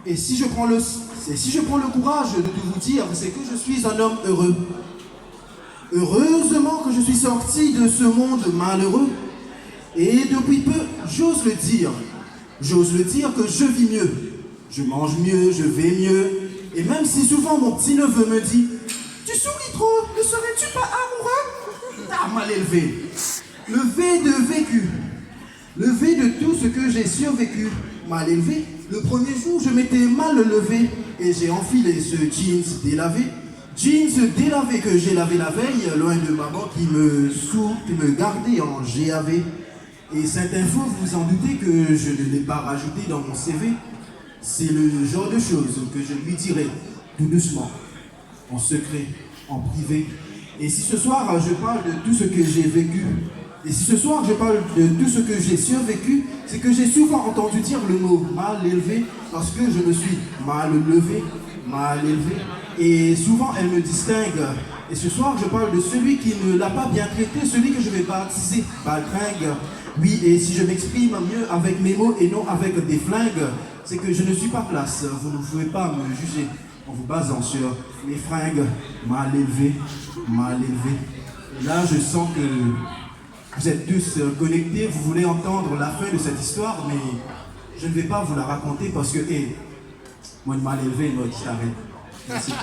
Et si je prends le courage de vous dire, c'est que je suis un homme heureux. Heureusement que je suis sorti de ce monde malheureux. Et depuis peu, j'ose le dire. J'ose le dire que je vis mieux. Je mange mieux, je vais mieux. Et même si souvent mon petit-neveu me dit « Tu souris trop, ne serais-tu pas amoureux ?» Ah, mal élevé. Le V de vécu. Le V de tout ce que j'ai survécu. Mal élevé. Le premier jour, je m'étais mal levé et j'ai enfilé ce jeans délavé. Jeans délavé que j'ai lavé la veille, loin de maman qui me gardait en GAV. Et cette info, vous en doutez que je ne l'ai pas rajouté dans mon CV. C'est le genre de choses que je lui dirai tout doucement, en secret, en privé. Et si ce soir je parle de tout ce que j'ai vécu, et si ce soir je parle de tout ce que j'ai survécu, c'est que j'ai souvent entendu dire le mot mal élevé parce que je me suis mal levé, mal élevé. Et souvent elle me distingue. Et ce soir je parle de celui qui ne l'a pas bien traité, celui que je vais baptiser baltringue. Oui, et si je m'exprime mieux avec mes mots et non avec des flingues, c'est que je ne suis pas classe. Vous ne pouvez pas me juger en vous basant sur mes fringues mal élevées, mal élevées. Et là, je sens que vous êtes tous connectés, vous voulez entendre la fin de cette histoire, mais je ne vais pas vous la raconter parce que, moi, mal élevé, moi, je t'arrête. Merci.